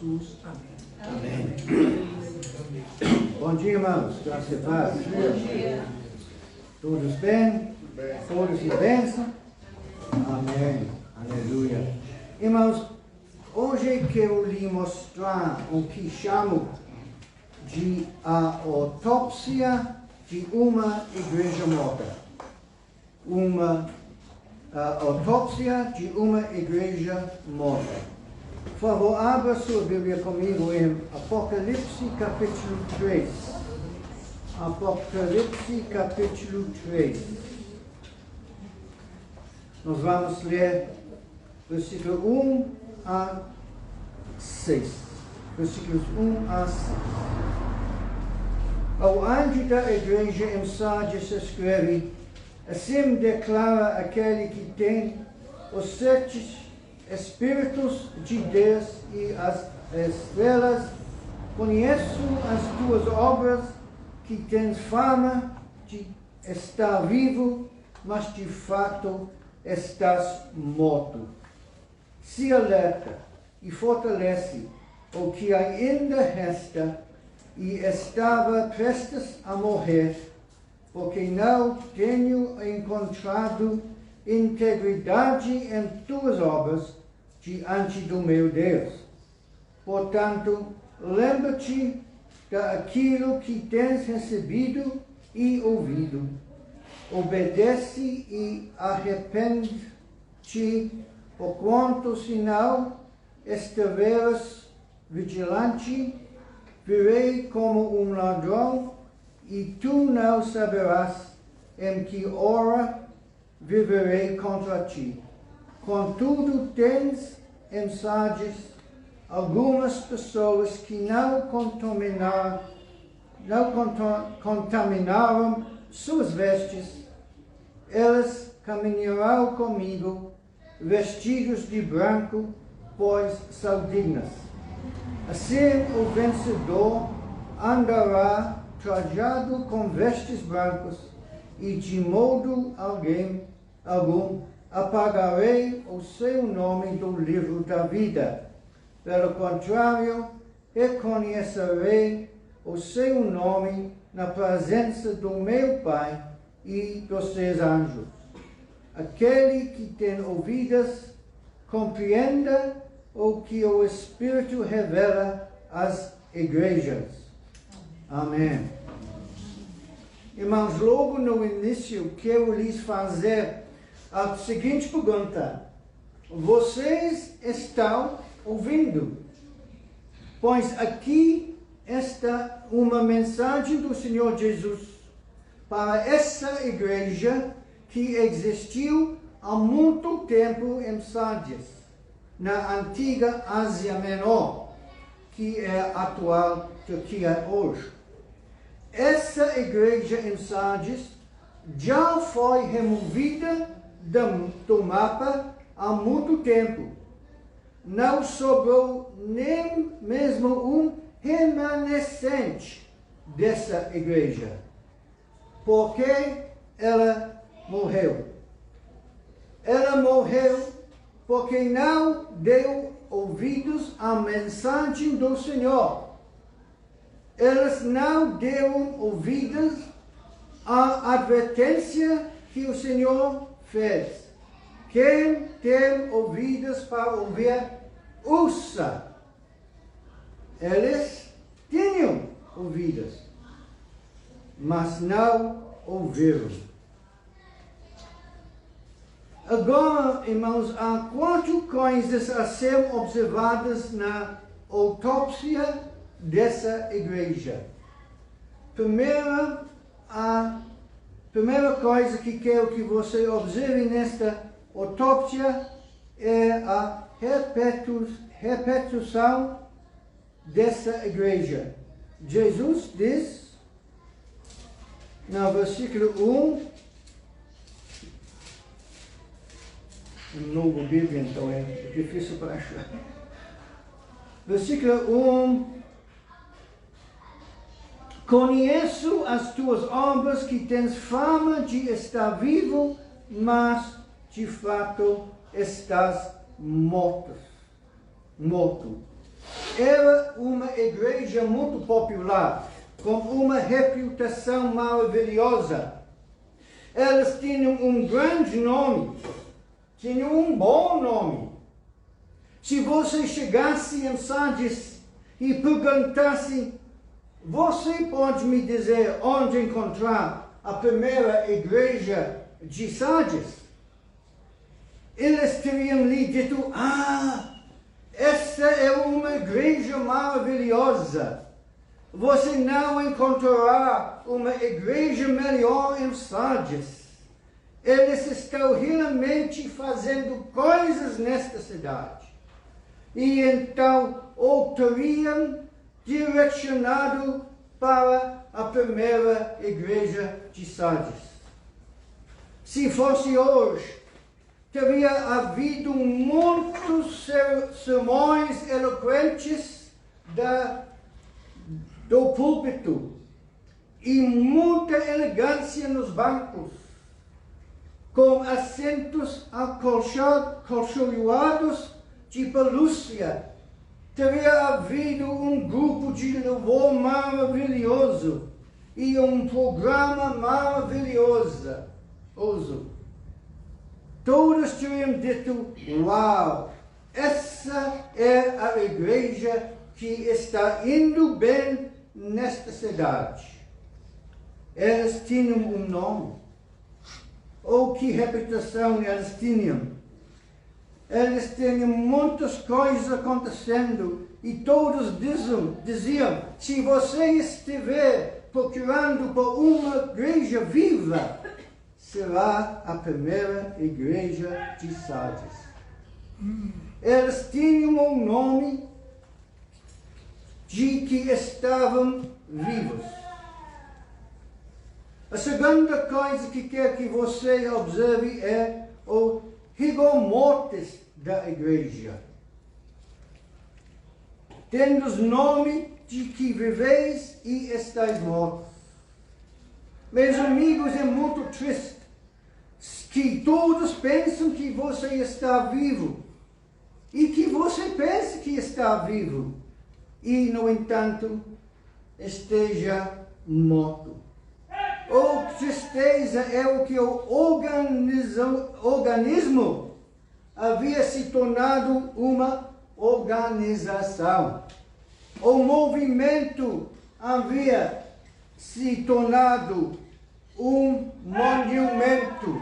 Jesus. Amém. Amém. Bom dia, irmãos. Graça e paz. Bom dia. Todos bem? Todos em bênção? Amém. Aleluia. Irmãos, hoje quero lhe mostrar o que chamo de a autópsia de uma igreja morta. Autópsia de uma igreja morta. Por favor, abra sua Bíblia comigo em Apocalipse capítulo 3. Apocalipse capítulo 3. Nós vamos ler versículo 1 a 6. Versículos 1 a 6. Ao anjo da igreja em Sardes escreve: assim declara aquele que tem os 7 Espíritos de Deus e as estrelas: conheço as tuas obras, que tens fama de estar vivo, mas de fato estás morto. Se alerta e fortalece o que ainda resta e estava prestes a morrer, porque não tenho encontrado integridade em tuas obras diante do meu Deus. Portanto, lembra-te daquilo que tens recebido e ouvido. Obedece e arrepende-te, porquanto senão estiveres vigilante, virei como um ladrão, e tu não saberás em que hora viverei contra ti. Contudo, tens em Sardes algumas pessoas que não contaminaram suas vestes. Elas caminharão comigo, vestidos de branco, pois são dignas. Assim, o vencedor andará trajado com vestes brancas, e de modo algum apagarei o seu nome do livro da vida. Pelo contrário, reconhecerei o seu nome na presença do meu Pai e dos seus anjos. Aquele que tem ouvidos, compreenda o que o Espírito revela às igrejas. Amém. Irmãos, logo no início, quero lhes fazer a seguinte pergunta: vocês estão ouvindo? Pois aqui está uma mensagem do Senhor Jesus para essa igreja que existiu há muito tempo em Sardes, na antiga Ásia Menor, que é a atual Turquia hoje. Essa igreja em Sardes já foi removida do mapa há muito tempo. Não sobrou nem mesmo um remanescente dessa igreja, porque ela morreu. Ela morreu porque não deu ouvidos à mensagem do Senhor. Elas não deram ouvidos à advertência que o Senhor fez. Quem tem ouvidos para ouvir, ouça. Eles tinham ouvidos, mas não ouviram. Agora, irmãos, há 4 coisas a serem observadas na autópsia dessa igreja. A primeira coisa que quero que você observe nesta autópsia é a repetição dessa igreja. Jesus diz, no versículo 1, um novo Bíblia, então é difícil para achar. Versículo 1: conheço as tuas obras, que tens fama de estar vivo, mas de fato estás morto. era uma igreja muito popular, com uma reputação maravilhosa. Elas tinham um grande nome, tinham um bom nome. Se você chegasse em Sardes e perguntasse, você pode me dizer onde encontrar a primeira igreja de Sardes? Eles teriam lhe dito, essa é uma igreja maravilhosa. Você não encontrará uma igreja melhor em Sardes. Eles estão realmente fazendo coisas nesta cidade. E então o teriam direcionado para a primeira igreja de Sardes. Se fosse hoje, teria havido muitos sermões eloquentes do púlpito e muita elegância nos bancos, com assentos acolchoados de pelúcia. Teria havido um grupo de louvor maravilhoso e um programa maravilhoso. Todos teriam dito, uau, essa é a igreja que está indo bem nesta cidade. Elas tinham um nome. Oh, que reputação elas tinham. Elas tinham muitas coisas acontecendo e todos diziam, se você estiver procurando por uma igreja viva, será a primeira igreja de Sardes. Eles tinham um nome de que estavam vivos. A segunda coisa que quero que você observe é o rigor mortis da igreja. Tendes nome de que viveis e estáis mortos. Meus amigos, é muito triste que todos pensam que você está vivo e que você pensa que está vivo e, no entanto, esteja morto. Oh, tristeza é o que o organismo havia se tornado uma organização. O movimento havia se tornado um monumento.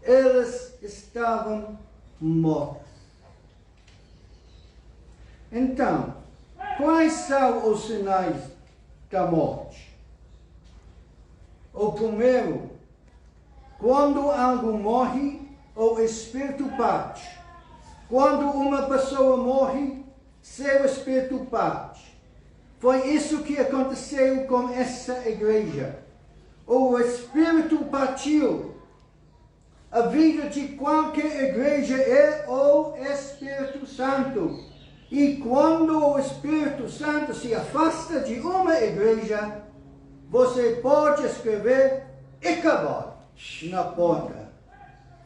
Eles estavam mortos. Então, quais são os sinais da morte? O primeiro, quando algo morre, o espírito parte. Quando uma pessoa morre, seu espírito parte. Foi isso que aconteceu com essa igreja. O espírito partiu. A vida de qualquer igreja é o Espírito Santo. E quando o Espírito Santo se afasta de uma igreja, você pode escrever Ichabod na porta.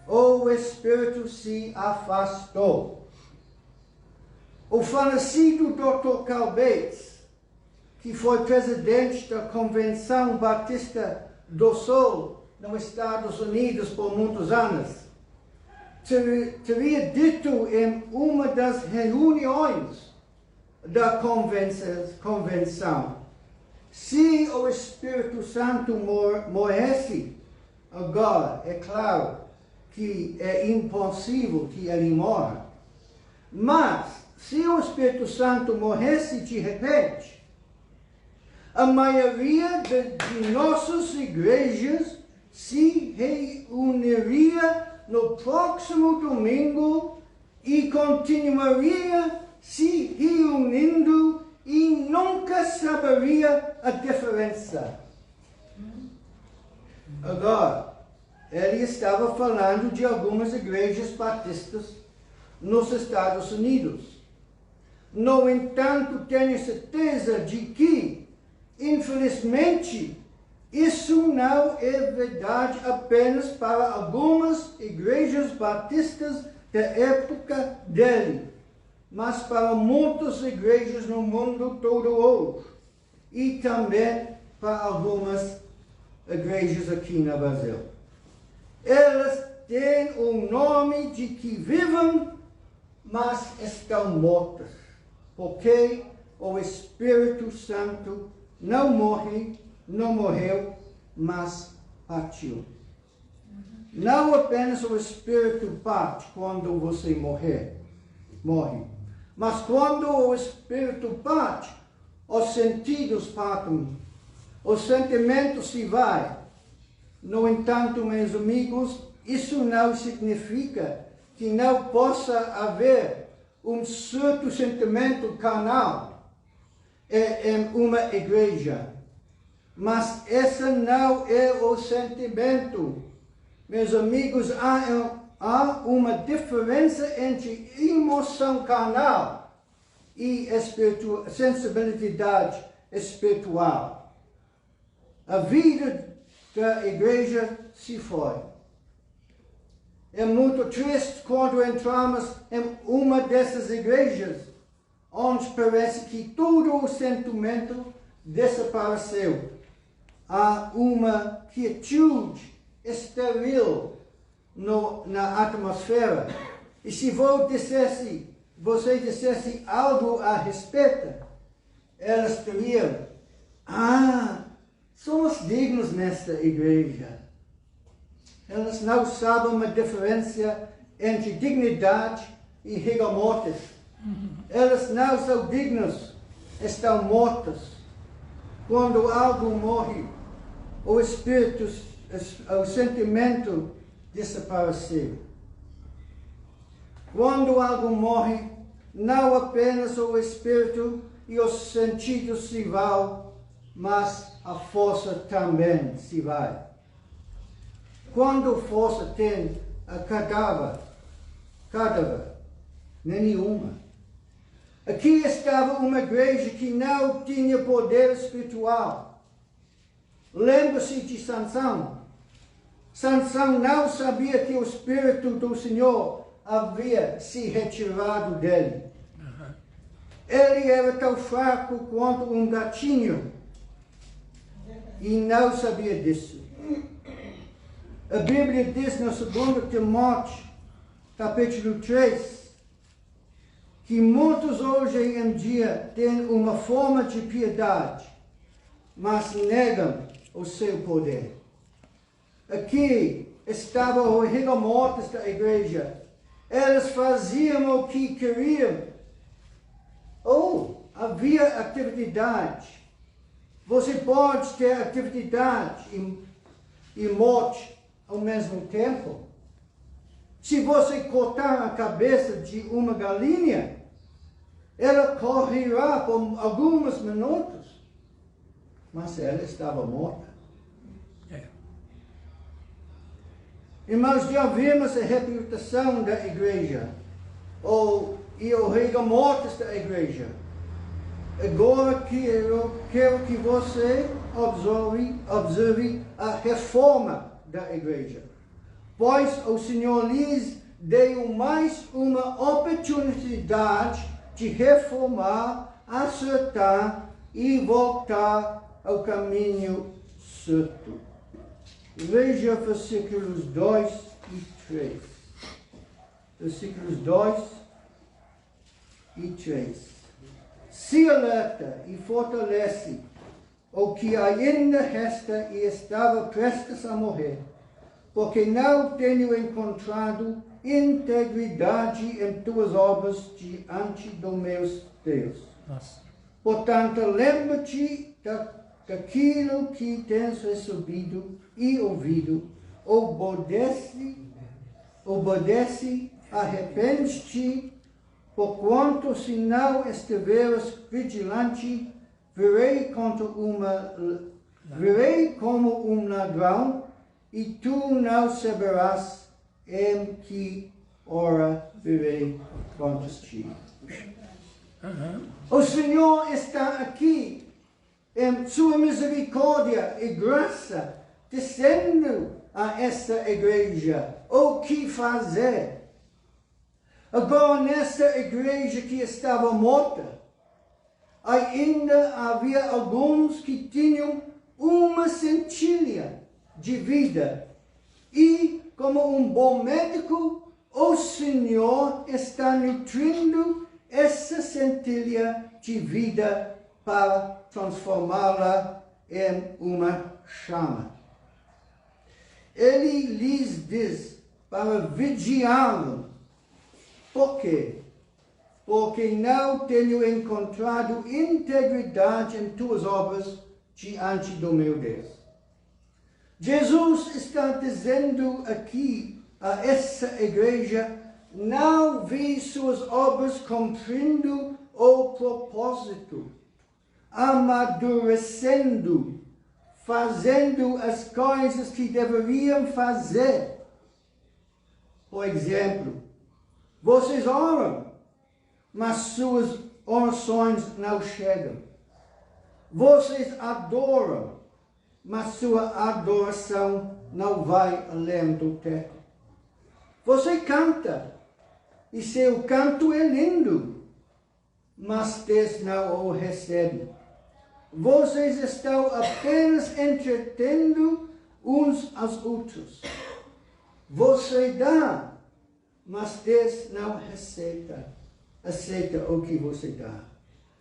O Espírito se afastou. O falecido Dr. Carl Bates, que foi presidente da Convenção Batista do Sul nos Estados Unidos por muitos anos, teria dito em uma das reuniões da convenção, se o Espírito Santo morresse agora, é claro que é impossível que ele morra. Mas, se o Espírito Santo morresse de repente, a maioria de nossas igrejas se reuniria no próximo domingo e continuaria se reunindo e nunca saberia a diferença. Agora, ele estava falando de algumas igrejas batistas nos Estados Unidos. No entanto, tenho certeza de que, infelizmente, isso não é verdade apenas para algumas igrejas batistas da época dele. mas para muitas igrejas no mundo todo hoje. E também para algumas igrejas aqui no Brasil. Elas têm o nome de que vivem, mas estão mortas. Porque o Espírito Santo não morreu, mas partiu. Não apenas o Espírito parte quando você morre, mas quando o Espírito parte, os sentidos partem, os sentimentos se vai. No entanto, meus amigos, isso não significa que não possa haver um certo sentimento carnal em uma igreja. Mas esse não é o sentimento. Meus amigos, há uma diferença entre emoção carnal e sensibilidade espiritual. A vida da igreja se foi. É muito triste quando entramos em uma dessas igrejas, onde parece que todo o sentimento desapareceu. Há uma quietude estéril na atmosfera. E se você dissesse algo a respeito, elas teriam, somos dignos nesta igreja. Elas não sabem a diferença entre dignidade e rigor mortis. Elas não são dignas, estão mortas. Quando algo morre, o espírito, o sentimento desapareceu. Quando algo morre, não apenas o espírito e os sentidos se vão, mas a força também se vai. Quando a força tem a cadáver, nenhuma. Aqui estava uma igreja que não tinha poder espiritual. Lembra-se de Sansão. Sansão não sabia que o Espírito do Senhor havia se retirado dele. Ele era tão fraco quanto um gatinho e não sabia disso. A Bíblia diz no 2 Timóteo, capítulo 3, que muitos hoje em dia têm uma forma de piedade, mas negam o seu poder. Aqui estava o rigor mortis da igreja. Elas faziam o que queriam. Havia atividade. Você pode ter atividade e morte ao mesmo tempo. Se você cortar a cabeça de uma galinha, ela correrá por alguns minutos, mas ela estava morta. Irmãos, já vimos a reputação da igreja, e o rigor mortis da igreja. Agora quero que você observe a reforma da igreja. Pois o Senhor lhes deu mais uma oportunidade de reformar, acertar e voltar ao caminho certo. Veja versículos 2 e 3. Versículos 2 e 3. Se alerta e fortalece o que ainda resta e estava prestes a morrer, porque não tenho encontrado integridade em tuas obras diante do meu Deus. Nossa. Portanto, lembra-te daquilo que tens recebido e ouvido, obedece, arrepende-te, porquanto se não estiveres vigilante, virei como um ladrão, e tu não saberás em que hora virei contra ti. O Senhor está aqui em sua misericórdia e graça, dizendo a esta igreja o que fazer. Agora, nessa igreja que estava morta, ainda havia alguns que tinham uma centelha de vida. E, como um bom médico, o Senhor está nutrindo essa centelha de vida para transformá-la em uma chama. Ele lhes diz para vigiá-lo. Por quê? Porque não tenho encontrado integridade em tuas obras diante do meu Deus. Jesus está dizendo aqui a essa igreja: não vi suas obras cumprindo o propósito, amadurecendo, fazendo as coisas que deveriam fazer. Por exemplo, vocês oram, mas suas orações não chegam. Vocês adoram, mas sua adoração não vai além do teto. Você canta, e seu canto é lindo, mas Deus não o recebe. Vocês estão apenas entretendo uns aos outros. Você dá, mas Deus não aceita o que você dá.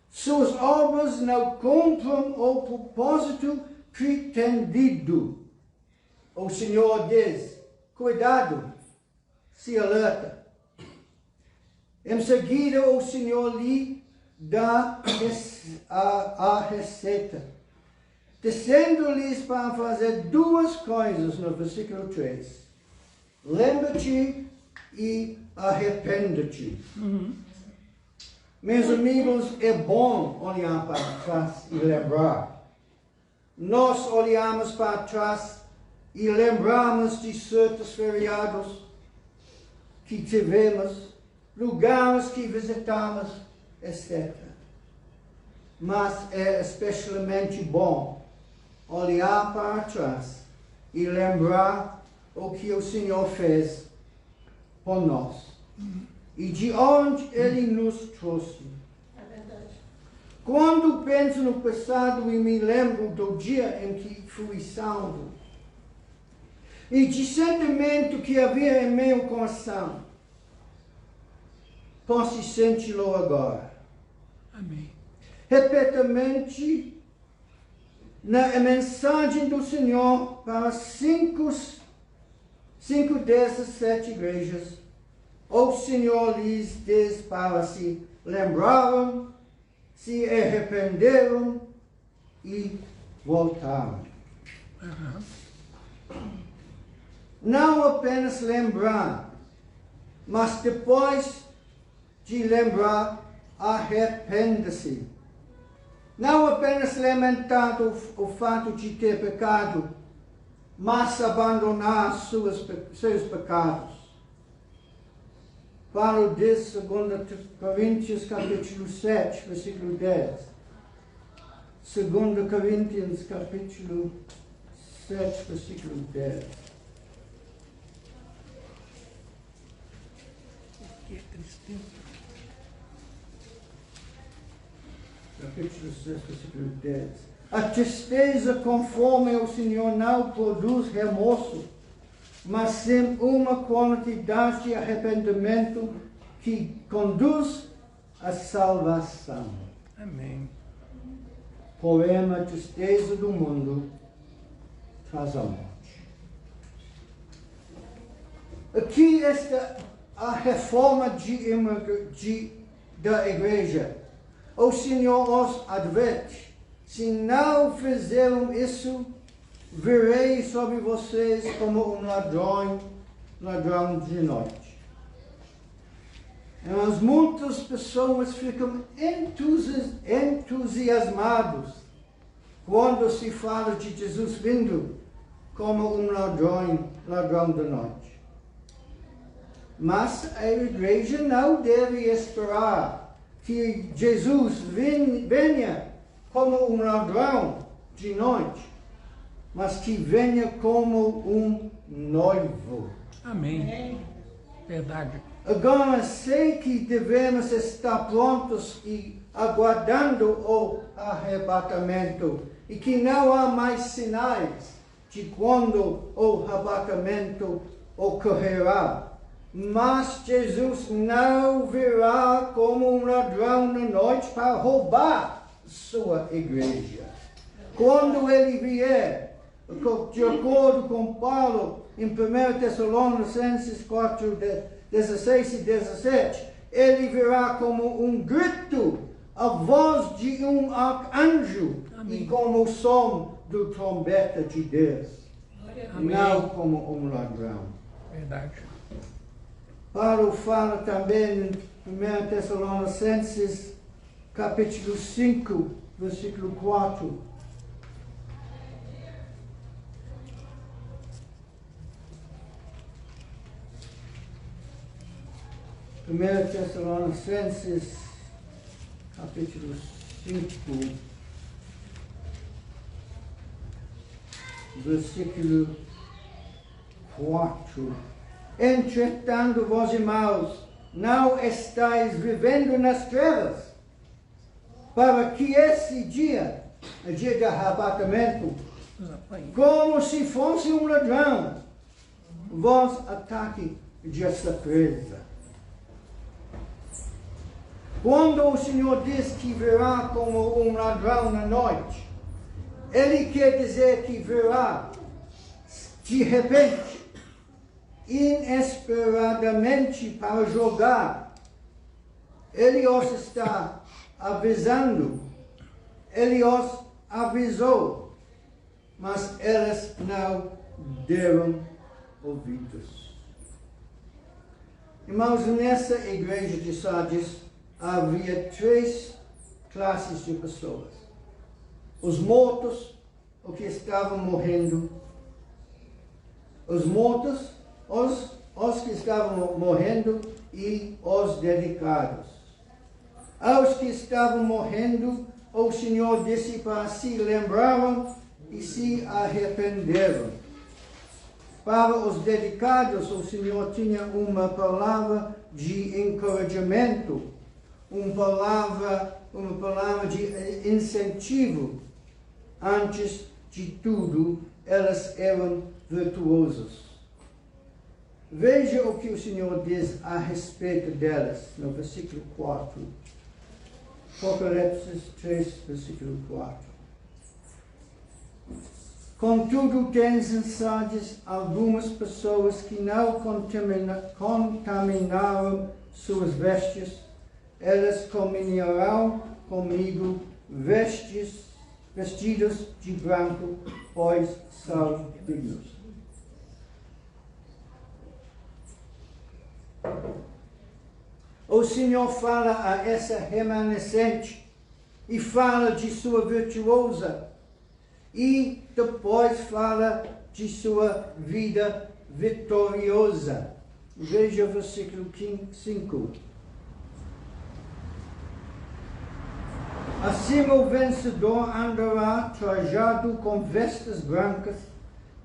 Suas obras não cumprem o propósito pretendido. O Senhor diz: cuidado, se alerta. Em seguida, o Senhor lhe dá a receita, dizendo-lhes para fazer duas coisas no versículo 3. Lembra-te e arrepende-te. Meus amigos, é bom olhar para trás e lembrar. Nós olhamos para trás e lembramos de certos feriados que tivemos, lugares que visitamos, etc. Mas é especialmente bom olhar para trás e lembrar o que o Senhor fez por nós. E de onde Ele nos trouxe. É verdade. Quando penso no passado e me lembro do dia em que fui salvo, e de sentimento que havia em meu coração, posso senti-lo agora. Amém. Repetidamente, na mensagem do Senhor para cinco dessas 7 igrejas, o Senhor lhes diz para se lembraram, se arrependeram e voltaram. Não apenas lembrar, mas depois de lembrar, arrependa-se. Não apenas lamentar o fato de ter pecado, mas abandonar seus pecados. Paulo diz, 2 Coríntios capítulo 7, versículo 10. 2 Coríntios capítulo 7, versículo 10. Que tristeza. Capítulo 6, versículo 10. A tristeza conforme o Senhor não produz remorso, mas sim uma quantidade de arrependimento que conduz à salvação. Amém. Porém, a tristeza do mundo traz a morte. Aqui está a reforma da igreja. O Senhor os adverte: se não fizeram isso, virei sobre vocês como um ladrão de noite. Mas muitas pessoas ficam entusiasmados quando se fala de Jesus vindo como um ladrão de noite. Mas a igreja não deve esperar que Jesus venha como um ladrão de noite, mas que venha como um noivo. Amém. Verdade. Agora sei que devemos estar prontos e aguardando o arrebatamento, e que não há mais sinais de quando o arrebatamento ocorrerá. Mas Jesus não virá como um ladrão na noite para roubar sua igreja. Quando ele vier, de acordo com Paulo, em 1 Tessalonicenses 4, 16 e 17, ele virá como um grito, a voz de um arcanjo, e como o som do trombeta de Deus. Amém. Não como um ladrão. Verdade. Paulo fala também em 1 Tessalonicenses, capítulo 5, versículo 4. Primeiro Tessalonicenses, capítulo 5, versículo 4. Entretanto, vós, irmãos, não estáis vivendo nas trevas, para que esse dia, o dia do arrebatamento, como se fosse um ladrão, vós ataque de surpresa. Quando o Senhor diz que virá como um ladrão na noite, Ele quer dizer que virá de repente, inesperadamente para jogar. Ele os está avisando, Ele os avisou, mas eles não deram ouvidos. Irmãos, nessa igreja de Sardes havia 3 classes de pessoas: os mortos, os que estavam morrendo, os mortos, os que estavam morrendo e os dedicados. Aos que estavam morrendo, o Senhor disse para se lembravam e se arrependeram. Para os dedicados, o Senhor tinha uma palavra de encorajamento, uma palavra de incentivo. Antes de tudo, elas eram virtuosos. Veja o que o Senhor diz a respeito delas no versículo 4. Apocalipse 3, versículo 4. Contudo, tens em Sardes algumas pessoas que não contaminaram suas vestes. Elas caminharão comigo vestidos de branco, pois são dignos. O Senhor fala a essa remanescente e fala de sua virtuosa e depois fala de sua vida vitoriosa. Veja o versículo 5. Assim o vencedor andará trajado com vestes brancas,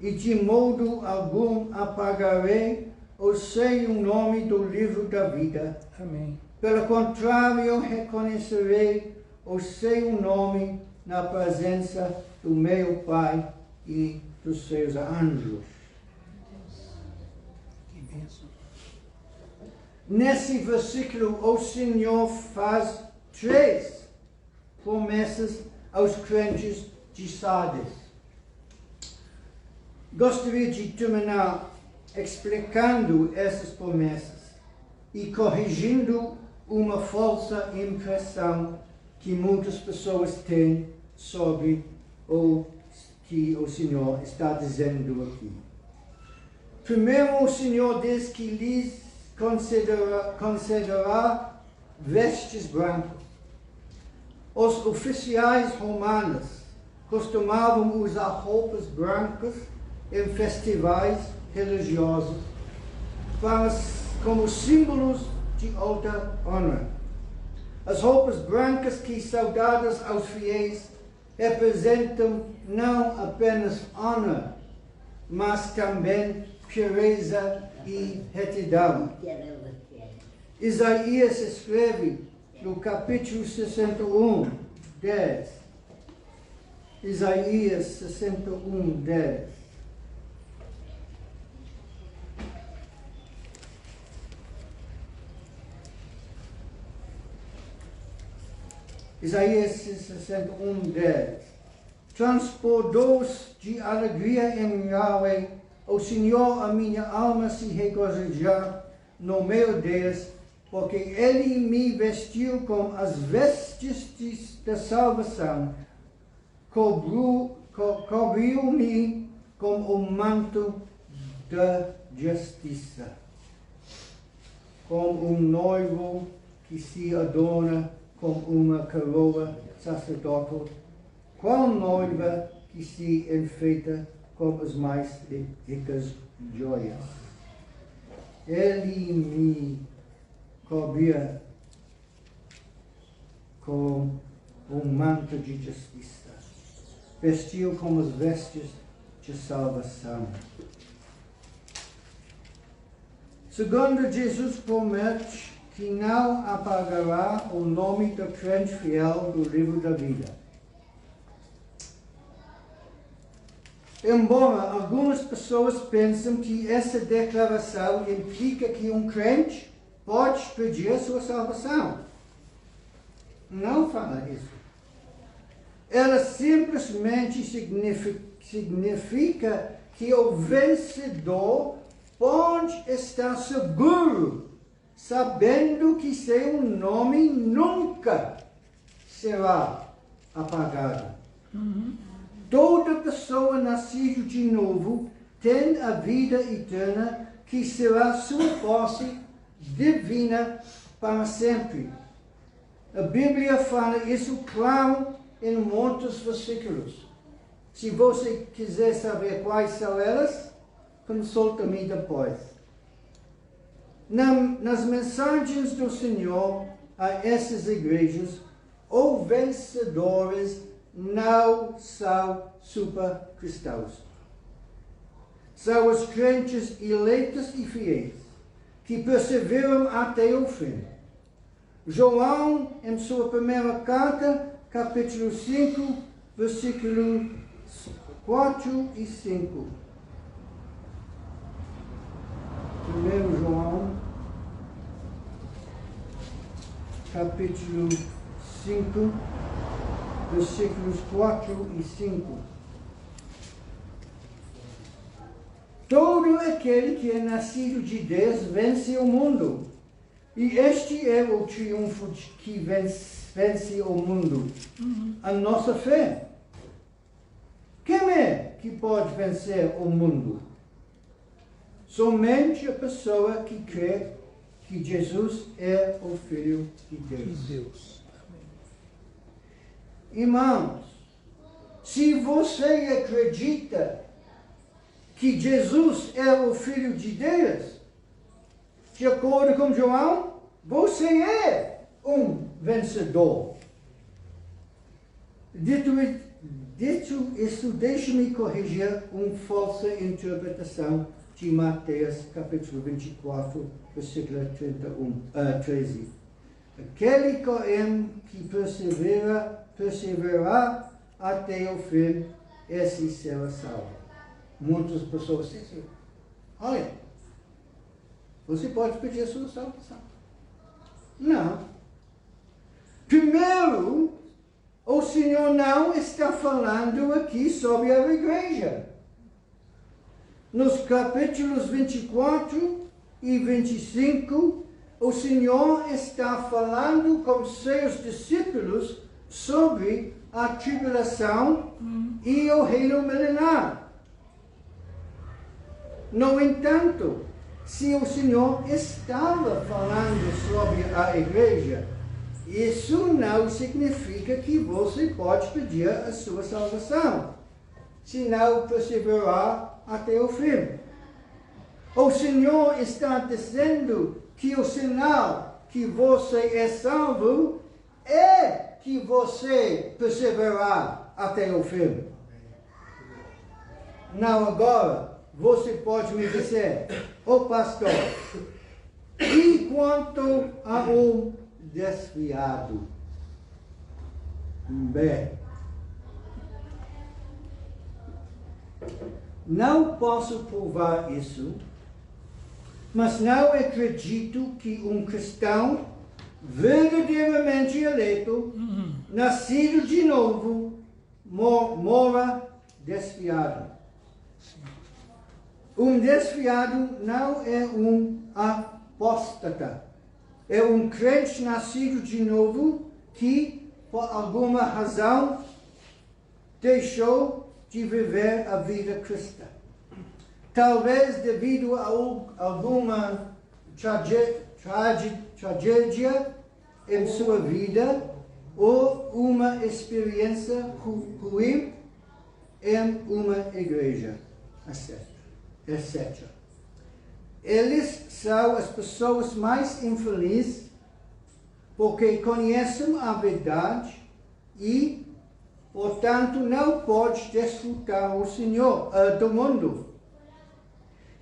e de modo algum apagarei o seu nome do livro da vida. Amém. Pelo contrário, reconhecerei o seu nome na presença do meu Pai e dos seus anjos. Que bênção. Nesse versículo, o Senhor faz 3 promessas aos crentes de Sardes. Gostaria de terminar explicando essas promessas e corrigindo uma falsa impressão que muitas pessoas têm sobre o que o Senhor está dizendo aqui. Primeiro, o Senhor diz que lhes concederá vestes brancas. Os oficiais romanos costumavam usar roupas brancas em festivais religiosos como símbolos de alta honra. As roupas brancas que são dadas aos fiéis representam não apenas honra, mas também pureza e retidão. Isaías escreve no capítulo 61, 10. Isaías 61, 10. Isaías 61, 10. Transportou-se de alegria em Yahweh, o Senhor, a minha alma se regozijar no meu Deus, porque Ele me vestiu com as vestes da salvação, cobriu-me com o manto da justiça, como um noivo que se adorna com uma coroa sacerdotal, qual noiva que se enfeita com as mais ricas joias. Ele me cobria com um manto de justiça, vestiu com as vestes de salvação. Segundo, Jesus promete que não apagará o nome do crente fiel do livro da vida. Embora algumas pessoas pensem que essa declaração implica que um crente pode pedir a sua salvação. Não fala isso. Ela simplesmente significa que o vencedor pode estar seguro, sabendo que seu nome nunca será apagado. Toda pessoa nascida de novo tem a vida eterna, que será sua posse divina para sempre. A Bíblia fala isso claro em muitos versículos. Se você quiser saber quais são elas, consulta-me depois. Nas mensagens do Senhor a essas igrejas, os vencedores não são supercristãos. São os crentes eleitos e fiéis, que perseveram até o fim. João, em sua primeira carta, capítulo 5, versículo 4 e 5. 1 João, capítulo 5, versículos 4 e 5. Todo aquele que é nascido de Deus vence o mundo. E este é o triunfo que vence o mundo. A nossa fé. Quem é que pode vencer o mundo? Somente a pessoa que crê que Jesus é o Filho de Deus. Irmãos, se você acredita que Jesus é o Filho de Deus, de acordo com João, você é um vencedor. Dito isso, deixe-me corrigir uma falsa interpretação de Mateus, capítulo 24, versículo 13. Aquele que perseverar até o fim, esse será salvo. Muitas pessoas dizem, olha, você pode pedir a sua salvação. Não. Primeiro, o Senhor não está falando aqui sobre a igreja. Nos capítulos 24 e 25, o Senhor está falando com seus discípulos sobre a tribulação e o reino milenar. No entanto, se o Senhor estava falando sobre a igreja, isso não significa que você pode pedir a sua salvação, se não perseverar até o fim. O Senhor está dizendo que o sinal que você é salvo é que você perseverar até o fim. Não agora. Você pode me dizer, pastor, E quanto ao desviado, bem, não posso provar isso, mas não acredito que um cristão verdadeiramente eleito, nascido de novo, mora desviado. Um desviado não é um apóstata. É um crente nascido de novo que, por alguma razão, deixou de viver a vida cristã. Talvez devido a alguma tragédia em sua vida ou uma experiência ruim em uma igreja, etc. Eles são as pessoas mais infelizes porque conhecem a verdade e, portanto, não podem desfrutar o Senhor do mundo.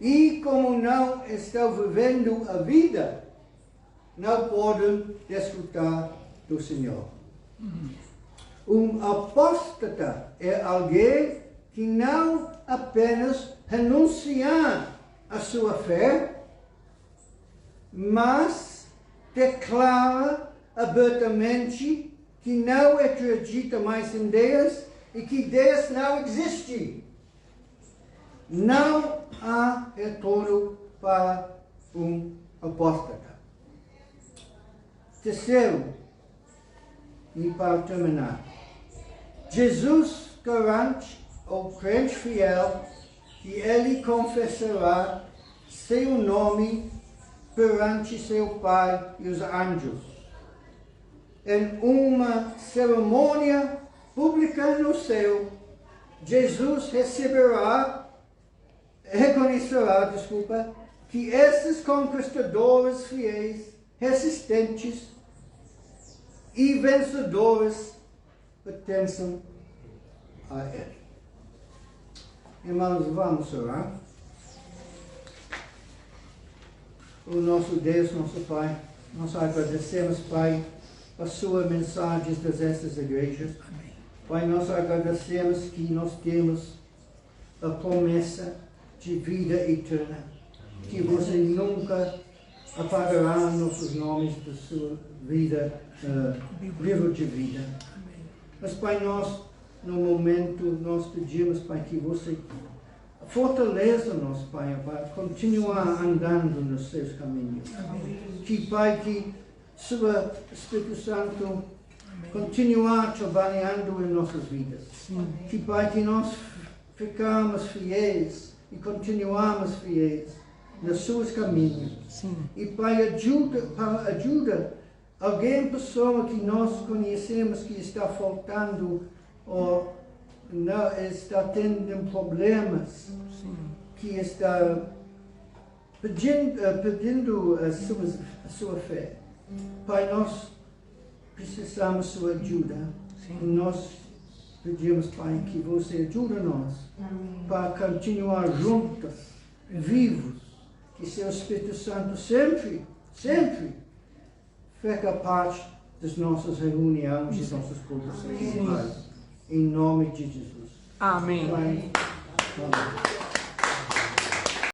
E como não estão vivendo a vida, não podem desfrutar do Senhor. Um apóstata é alguém que não apenas renuncia a sua fé, mas declara abertamente que não acredita mais em Deus e que Deus não existe. Não há retorno para um apóstata. Terceiro, e para terminar, Jesus garante ao crente fiel que ele confessará seu nome perante seu Pai e os anjos. Em uma cerimônia pública no céu, Jesus reconhecerá, que esses conquistadores fiéis, resistentes e vencedores pertencem a Ele. Irmãos, vamos orar. O nosso Deus, nosso Pai, nós agradecemos, Pai, a sua mensagem destas igrejas. Amém. Pai, nós agradecemos que nós temos a promessa de vida eterna, que você nunca apagará nossos nomes da sua vida, livro de vida. Amém. Mas, Pai, nós, no momento, nós pedimos, Pai, que você fortaleça-nos, Pai, para continuar andando nos seus caminhos. Amém. Que, Pai, que seu Espírito Santo continuar trabalhando em nossas vidas. Sim. Que, Pai, que nós ficamos fiéis e continuamos fiéis nos seus caminhos. Sim. E, Pai, ajuda alguém, pessoa que nós conhecemos que está faltando ou não está tendo problemas, sim, que está pedindo a sua fé. Pai, nós precisamos sua ajuda. Sim. Nós pedimos, Pai, que você ajude-nos para continuar juntos, vivos, que seu Espírito Santo sempre fica parte das nossas reuniões e das nossas conversações. Em nome de Jesus. Amém. Pai, amém.